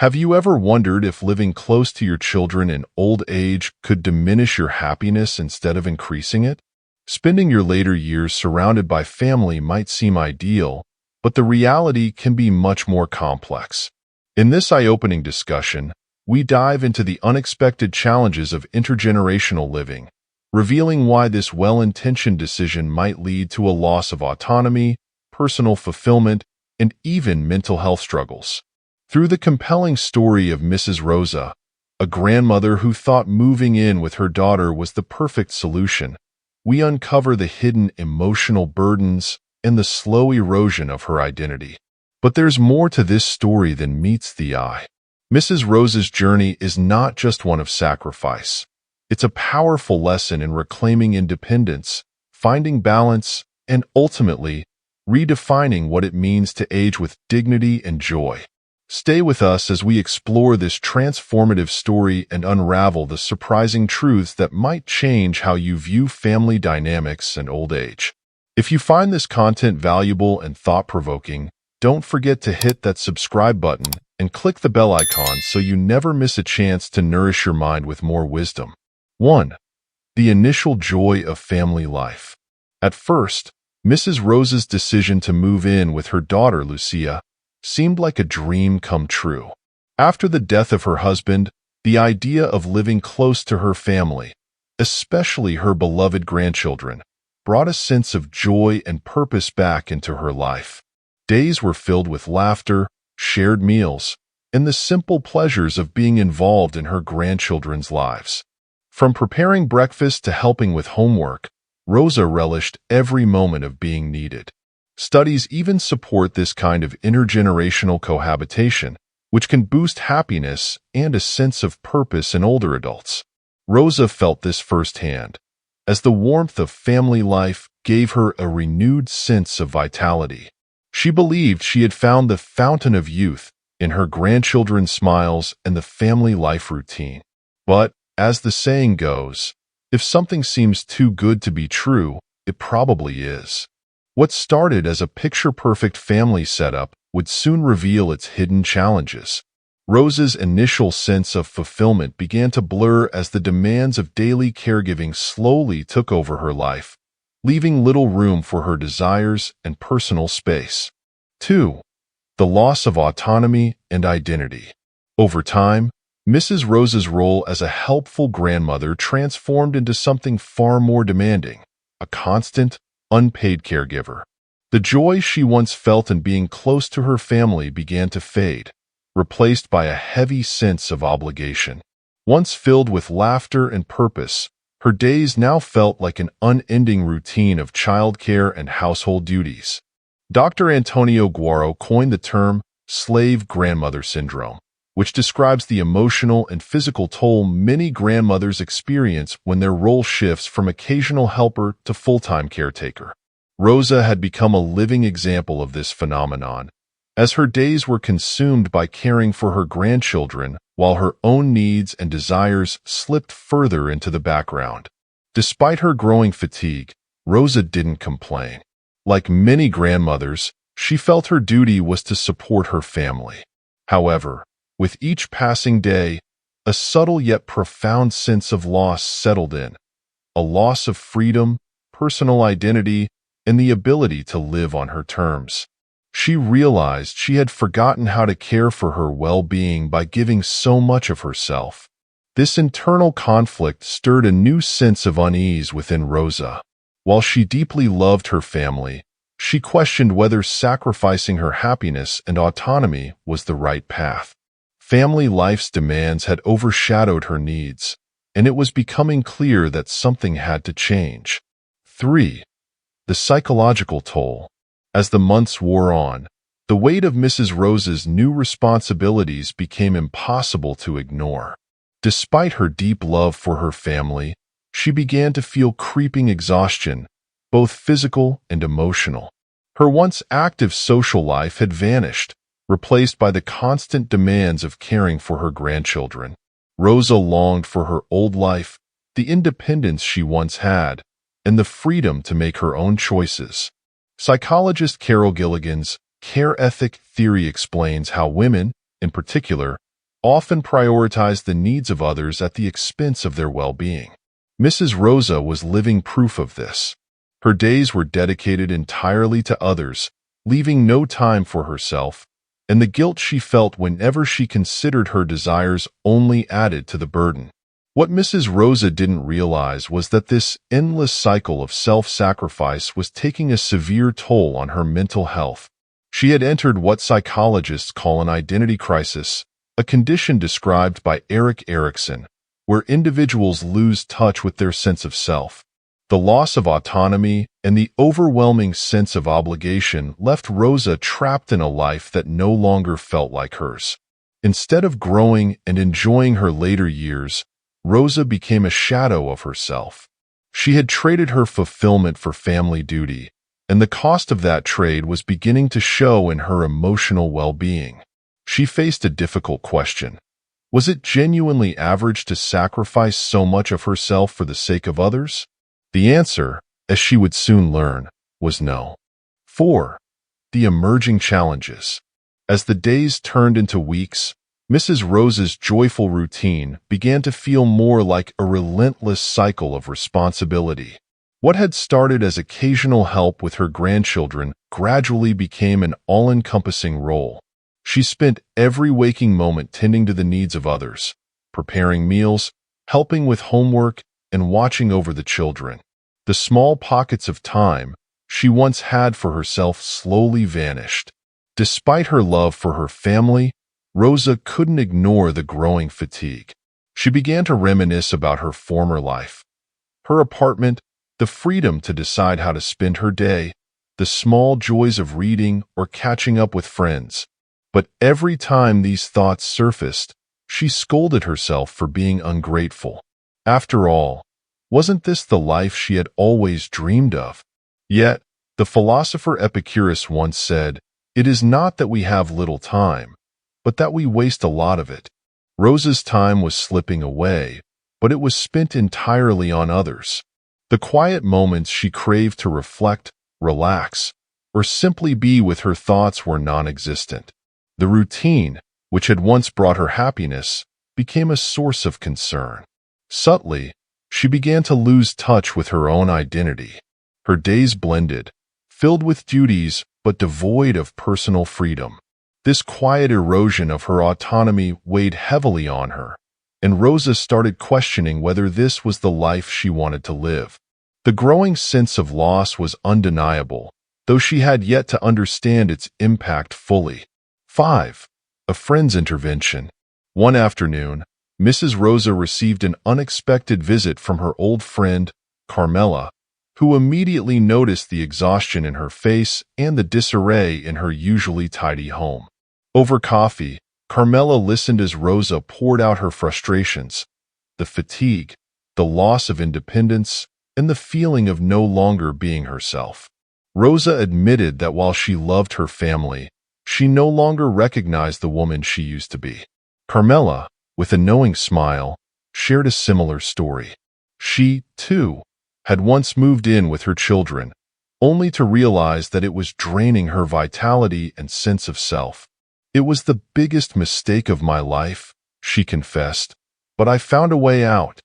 Have you ever wondered if living close to your children in old age could diminish your happiness instead of increasing it? Spending your later years surrounded by family might seem ideal, but the reality can be much more complex. In this eye-opening discussion, we dive into the unexpected challenges of intergenerational living, revealing why this well-intentioned decision might lead to a loss of autonomy, personal fulfillment, and even mental health struggles. Through the compelling story of Mrs. Rosa, a grandmother who thought moving in with her daughter was the perfect solution, we uncover the hidden emotional burdens and the slow erosion of her identity. But there's more to this story than meets the eye. Mrs. Rosa's journey is not just one of sacrifice. It's a powerful lesson in reclaiming independence, finding balance, and ultimately, redefining what it means to age with dignity and joy. Stay with us as we explore this transformative story and unravel the surprising truths that might change how you view family dynamics and old age. If you find this content valuable and thought-provoking, don't forget to hit that subscribe button and click the bell icon so you never miss a chance to nourish your mind with more wisdom. 1. The initial joy of family life. At first, Mrs. Rosa's decision to move in with her daughter, Lucia, seemed like a dream come true. After the death of her husband, the idea of living close to her family, especially her beloved grandchildren, brought a sense of joy and purpose back into her life. Days were filled with laughter, shared meals, and the simple pleasures of being involved in her grandchildren's lives. From preparing breakfast to helping with homework, Rosa relished every moment of being needed. Studies even support this kind of intergenerational cohabitation, which can boost happiness and a sense of purpose in older adults. Rosa felt this firsthand, as the warmth of family life gave her a renewed sense of vitality. She believed she had found the fountain of youth in her grandchildren's smiles and the family life routine. But, as the saying goes, if something seems too good to be true, it probably is. What started as a picture-perfect family setup would soon reveal its hidden challenges. Rosa's initial sense of fulfillment began to blur as the demands of daily caregiving slowly took over her life, leaving little room for her desires and personal space. 2. The loss of autonomy and identity. Over time, Mrs. Rosa's role as a helpful grandmother transformed into something far more demanding, a constant, unpaid caregiver. The joy she once felt in being close to her family began to fade, replaced by a heavy sense of obligation. Once filled with laughter and purpose, her days now felt like an unending routine of childcare and household duties. Dr. Antonio Guaro coined the term slave grandmother syndrome, which describes the emotional and physical toll many grandmothers experience when their role shifts from occasional helper to full-time caretaker. Rosa had become a living example of this phenomenon, as her days were consumed by caring for her grandchildren while her own needs and desires slipped further into the background. Despite her growing fatigue, Rosa didn't complain. Like many grandmothers, she felt her duty was to support her family. However, with each passing day, a subtle yet profound sense of loss settled in, a loss of freedom, personal identity, and the ability to live on her terms. She realized she had forgotten how to care for her well-being by giving so much of herself. This internal conflict stirred a new sense of unease within Rosa. While she deeply loved her family, she questioned whether sacrificing her happiness and autonomy was the right path. Family life's demands had overshadowed her needs, and it was becoming clear that something had to change. 3. The psychological toll. As the months wore on, the weight of Mrs. Rosa's new responsibilities became impossible to ignore. Despite her deep love for her family, she began to feel creeping exhaustion, both physical and emotional. Her once active social life had vanished, replaced by the constant demands of caring for her grandchildren. Rosa longed for her old life, the independence she once had, and the freedom to make her own choices. Psychologist Carol Gilligan's care ethic theory explains how women, in particular, often prioritized the needs of others at the expense of their well-being. Mrs. Rosa was living proof of this. Her days were dedicated entirely to others, leaving no time for herself, and the guilt she felt whenever she considered her desires only added to the burden. What Mrs. Rosa didn't realize was that this endless cycle of self-sacrifice was taking a severe toll on her mental health. She had entered what psychologists call an identity crisis, a condition described by Erik Erikson, where individuals lose touch with their sense of self. The loss of autonomy and the overwhelming sense of obligation left Rosa trapped in a life that no longer felt like hers. Instead of growing and enjoying her later years, Rosa became a shadow of herself. She had traded her fulfillment for family duty, and the cost of that trade was beginning to show in her emotional well-being. She faced a difficult question. Was it genuinely average to sacrifice so much of herself for the sake of others? The answer, as she would soon learn, was no. 4. The emerging challenges. As the days turned into weeks, Mrs. Rosa's joyful routine began to feel more like a relentless cycle of responsibility. What had started as occasional help with her grandchildren gradually became an all-encompassing role. She spent every waking moment tending to the needs of others, preparing meals, helping with homework, and watching over the children. The small pockets of time she once had for herself slowly vanished. Despite her love for her family, Rosa couldn't ignore the growing fatigue. She began to reminisce about her former life. Her apartment, the freedom to decide how to spend her day, the small joys of reading or catching up with friends. But every time these thoughts surfaced, she scolded herself for being ungrateful. After all, wasn't this the life she had always dreamed of? Yet, the philosopher Epicurus once said, "It is not that we have little time, but that we waste a lot of it." Rosa's time was slipping away, but it was spent entirely on others. The quiet moments she craved to reflect, relax, or simply be with her thoughts were non-existent. The routine, which had once brought her happiness, became a source of concern. Subtly, she began to lose touch with her own identity. Her days blended, filled with duties but devoid of personal freedom. This quiet erosion of her autonomy weighed heavily on her, and Rosa started questioning whether this was the life she wanted to live. The growing sense of loss was undeniable, though she had yet to understand its impact fully. 5. A friend's intervention. One afternoon, Mrs. Rosa received an unexpected visit from her old friend, Carmela, who immediately noticed the exhaustion in her face and the disarray in her usually tidy home. Over coffee, Carmela listened as Rosa poured out her frustrations, the fatigue, the loss of independence, and the feeling of no longer being herself. Rosa admitted that while she loved her family, she no longer recognized the woman she used to be. Carmela, with a knowing smile, shared a similar story. She, too, had once moved in with her children, only to realize that it was draining her vitality and sense of self. "It was the biggest mistake of my life," she confessed, "but I found a way out."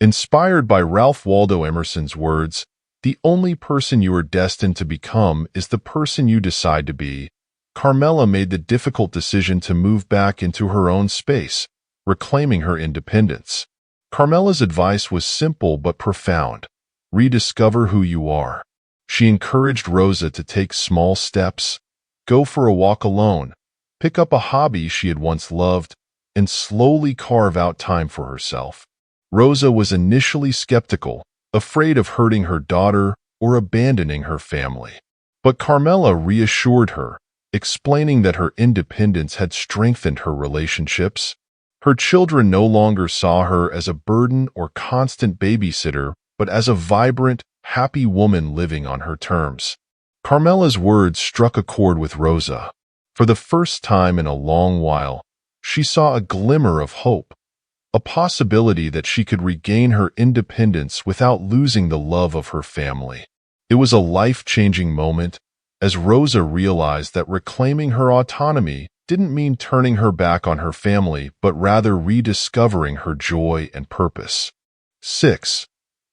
Inspired by Ralph Waldo Emerson's words, "The only person you are destined to become is the person you decide to be," Carmela made the difficult decision to move back into her own space, reclaiming her independence. Carmela's advice was simple but profound. Rediscover who you are. She encouraged Rosa to take small steps, go for a walk alone, pick up a hobby she had once loved, and slowly carve out time for herself. Rosa was initially skeptical, afraid of hurting her daughter or abandoning her family. But Carmela reassured her, explaining that her independence had strengthened her relationships. Her children no longer saw her as a burden or constant babysitter, but as a vibrant, happy woman living on her terms. Carmela's words struck a chord with Rosa. For the first time in a long while, she saw a glimmer of hope, a possibility that she could regain her independence without losing the love of her family. It was a life-changing moment, as Rosa realized that reclaiming her autonomy didn't mean turning her back on her family, but rather rediscovering her joy and purpose. 6.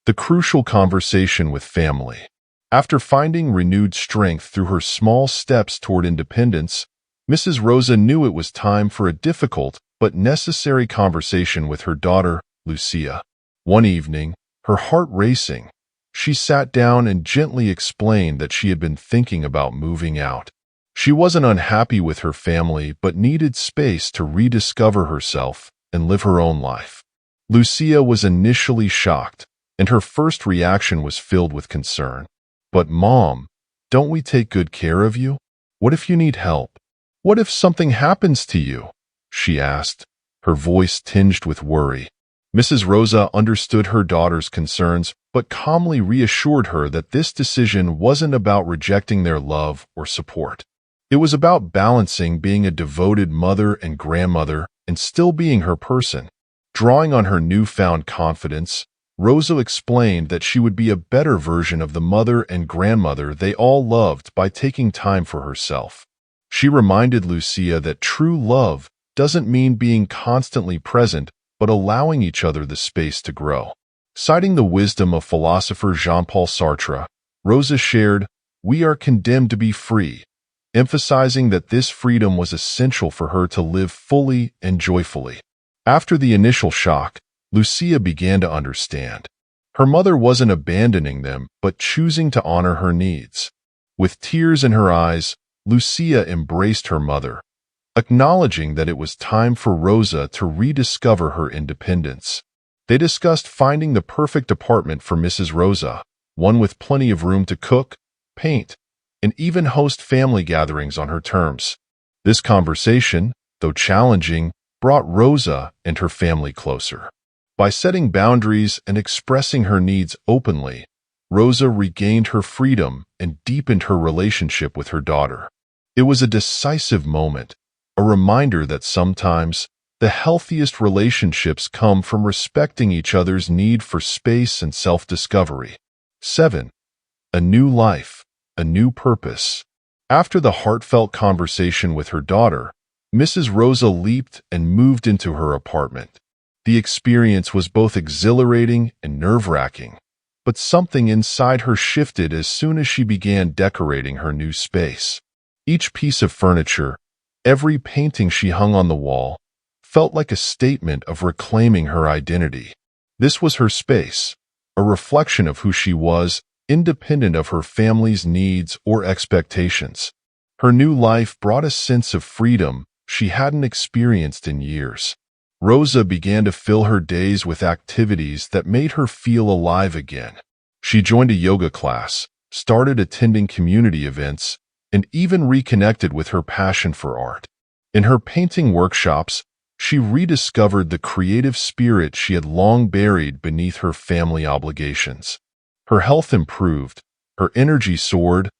The crucial conversation with family. After finding renewed strength through her small steps toward independence, Mrs. Rosa knew it was time for a difficult but necessary conversation with her daughter, Lucia. One evening, her heart racing, she sat down and gently explained that she had been thinking about moving out. She wasn't unhappy with her family but needed space to rediscover herself and live her own life. Lucia was initially shocked, and her first reaction was filled with concern. "But Mom, don't we take good care of you? What if you need help? What if something happens to you?" she asked, her voice tinged with worry. Mrs. Rosa understood her daughter's concerns, but calmly reassured her that this decision wasn't about rejecting their love or support. It was about balancing being a devoted mother and grandmother and still being her person. Drawing on her newfound confidence, Rosa explained that she would be a better version of the mother and grandmother they all loved by taking time for herself. She reminded Lucia that true love doesn't mean being constantly present, but allowing each other the space to grow. Citing the wisdom of philosopher Jean-Paul Sartre, Rosa shared, "We are condemned to be free," emphasizing that this freedom was essential for her to live fully and joyfully. After the initial shock, Lucia began to understand. Her mother wasn't abandoning them, but choosing to honor her needs. With tears in her eyes, Lucia embraced her mother, acknowledging that it was time for Rosa to rediscover her independence. They discussed finding the perfect apartment for Mrs. Rosa, one with plenty of room to cook, paint, and even host family gatherings on her terms. This conversation, though challenging, brought Rosa and her family closer. By setting boundaries and expressing her needs openly, Rosa regained her freedom and deepened her relationship with her daughter. It was a decisive moment, a reminder that sometimes the healthiest relationships come from respecting each other's need for space and self-discovery. 7. A new life, a new purpose. After the heartfelt conversation with her daughter, Mrs. Rosa leaped and moved into her apartment. The experience was both exhilarating and nerve-wracking, but something inside her shifted as soon as she began decorating her new space. Each piece of furniture, every painting she hung on the wall, felt like a statement of reclaiming her identity. This was her space, a reflection of who she was, independent of her family's needs or expectations. Her new life brought a sense of freedom she hadn't experienced in years. Rosa began to fill her days with activities that made her feel alive again. She joined a yoga class, started attending community events, and even reconnected with her passion for art. In her painting workshops, she rediscovered the creative spirit she had long buried beneath her family obligations. Her health improved, her energy soared,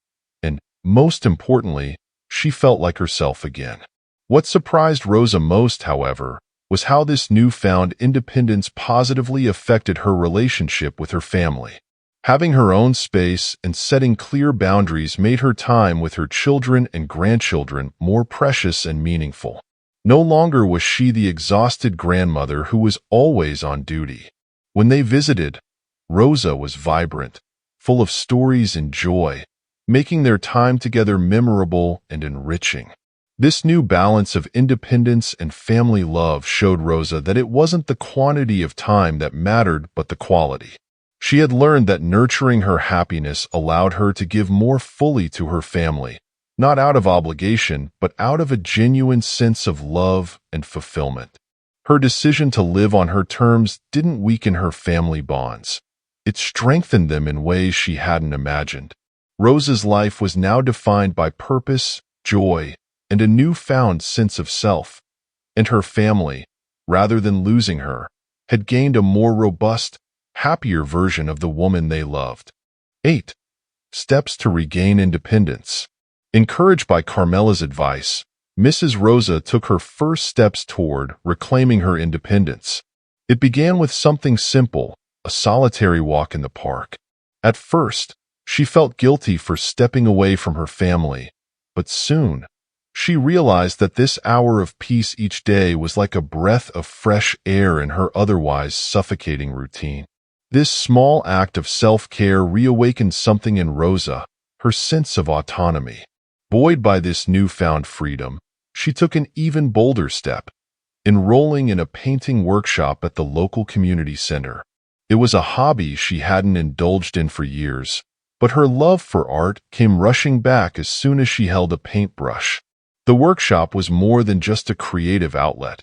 and, most importantly, she felt like herself again. What surprised Rosa most, however, was how this newfound independence positively affected her relationship with her family. Having her own space and setting clear boundaries made her time with her children and grandchildren more precious and meaningful. No longer was she the exhausted grandmother who was always on duty. When they visited, Rosa was vibrant, full of stories and joy, making their time together memorable and enriching. This new balance of independence and family love showed Rosa that it wasn't the quantity of time that mattered but the quality. She had learned that nurturing her happiness allowed her to give more fully to her family, not out of obligation, but out of a genuine sense of love and fulfillment. Her decision to live on her terms didn't weaken her family bonds. It strengthened them in ways she hadn't imagined. Rosa's life was now defined by purpose, joy, and a newfound sense of self, and her family, rather than losing her, had gained a more robust, happier version of the woman they loved. 8. Steps to regain independence. Encouraged by Carmela's advice, Mrs. Rosa took her first steps toward reclaiming her independence. It began with something simple, a solitary walk in the park. At first, she felt guilty for stepping away from her family, but soon, She realized that this hour of peace each day was like a breath of fresh air in her otherwise suffocating routine. This small act of self-care reawakened something in Rosa, her sense of autonomy. Buoyed by this newfound freedom, she took an even bolder step, enrolling in a painting workshop at the local community center. It was a hobby she hadn't indulged in for years, but her love for art came rushing back as soon as she held a paintbrush. The workshop was more than just a creative outlet.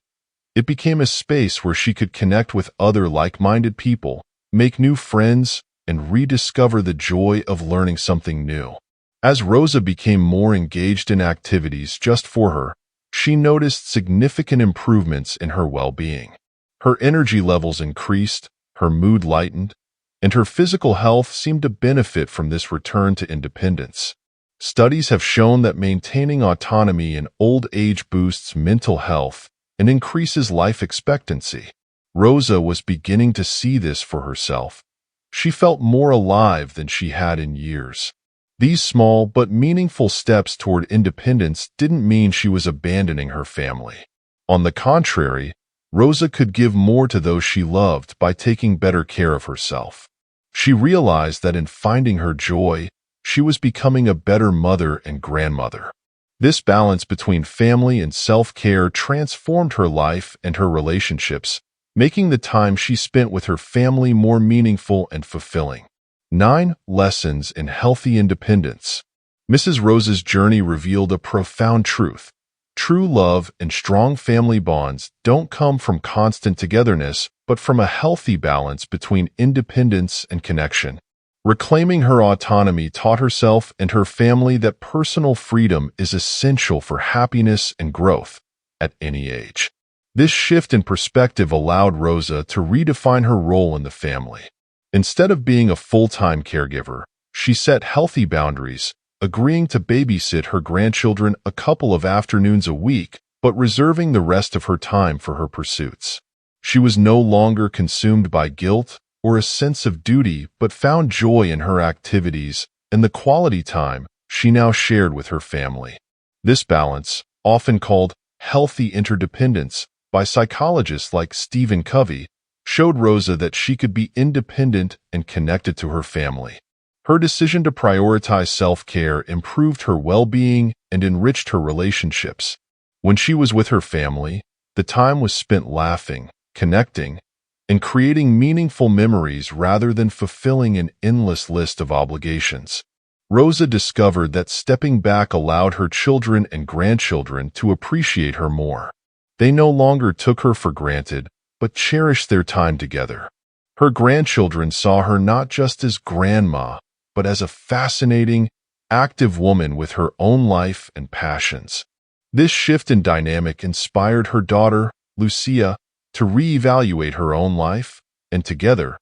It became a space where she could connect with other like-minded people, make new friends, and rediscover the joy of learning something new. As Rosa became more engaged in activities just for her, she noticed significant improvements in her well-being. Her energy levels increased, her mood lightened, and her physical health seemed to benefit from this return to independence. Studies have shown that maintaining autonomy in old age boosts mental health and increases life expectancy. Rosa was beginning to see this for herself. She felt more alive than she had in years. These small but meaningful steps toward independence didn't mean she was abandoning her family. On the contrary, Rosa could give more to those she loved by taking better care of herself. She realized that in finding her joy, she was becoming a better mother and grandmother. This balance between family and self-care transformed her life and her relationships, making the time she spent with her family more meaningful and fulfilling. 9 Lessons in Healthy Independence. Mrs. Rosa's journey revealed a profound truth. True love and strong family bonds don't come from constant togetherness, but from a healthy balance between independence and connection. Reclaiming her autonomy taught herself and her family that personal freedom is essential for happiness and growth at any age. This shift in perspective allowed Rosa to redefine her role in the family. Instead of being a full-time caregiver, she set healthy boundaries, agreeing to babysit her grandchildren a couple of afternoons a week, but reserving the rest of her time for her pursuits. She was no longer consumed by guilt or a sense of duty, but found joy in her activities and the quality time she now shared with her family. This balance, often called healthy interdependence by psychologists like Stephen Covey, showed Rosa that she could be independent and connected to her family. Her decision to prioritize self-care improved her well-being and enriched her relationships. When she was with her family, the time was spent laughing, connecting, and creating meaningful memories rather than fulfilling an endless list of obligations. Rosa discovered that stepping back allowed her children and grandchildren to appreciate her more. They no longer took her for granted, but cherished their time together. Her grandchildren saw her not just as grandma, but as a fascinating, active woman with her own life and passions. This shift in dynamic inspired her daughter, Lucia, to reevaluate her own life, and together,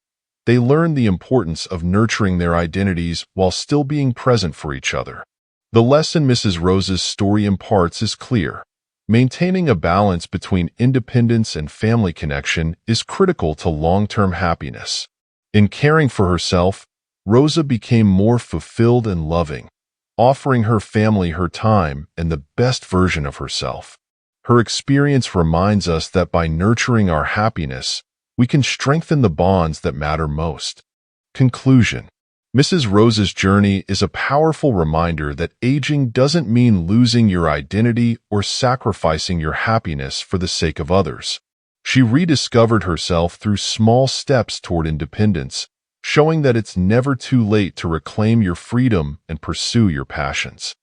they learned the importance of nurturing their identities while still being present for each other. The lesson Mrs. Rosa's story imparts is clear. Maintaining a balance between independence and family connection is critical to long-term happiness. In caring for herself, Rosa became more fulfilled and loving, offering her family her time and the best version of herself. Her experience reminds us that by nurturing our happiness, we can strengthen the bonds that matter most. Conclusion. Mrs. Rosa's journey is a powerful reminder that aging doesn't mean losing your identity or sacrificing your happiness for the sake of others. She rediscovered herself through small steps toward independence, showing that it's never too late to reclaim your freedom and pursue your passions.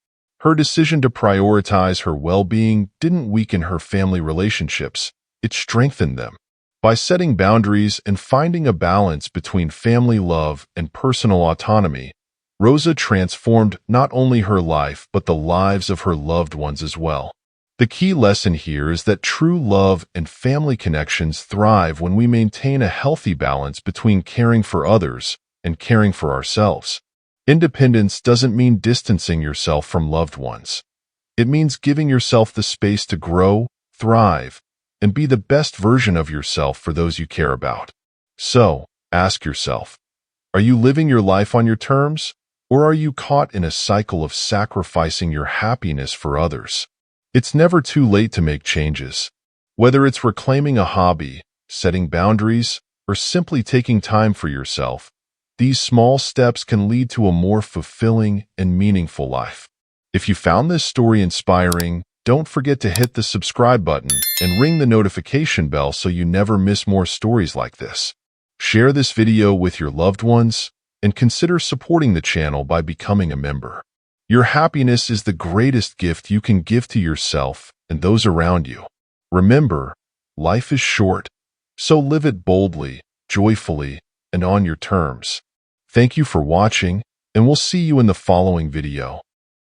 Her decision to prioritize her well-being didn't weaken her family relationships, it strengthened them. By setting boundaries and finding a balance between family love and personal autonomy, Rosa transformed not only her life but the lives of her loved ones as well. The key lesson here is that true love and family connections thrive when we maintain a healthy balance between caring for others and caring for ourselves. Independence doesn't mean distancing yourself from loved ones. It means giving yourself the space to grow, thrive, and be the best version of yourself for those you care about. So, ask yourself, are you living your life on your terms, or are you caught in a cycle of sacrificing your happiness for others? It's never too late to make changes. Whether it's reclaiming a hobby, setting boundaries, or simply taking time for yourself, these small steps can lead to a more fulfilling and meaningful life. If you found this story inspiring, don't forget to hit the subscribe button and ring the notification bell so you never miss more stories like this. Share this video with your loved ones and consider supporting the channel by becoming a member. Your happiness is the greatest gift you can give to yourself and those around you. Remember, life is short, so live it boldly, joyfully, and on your terms. Thank you for watching, and we'll see you in the following video.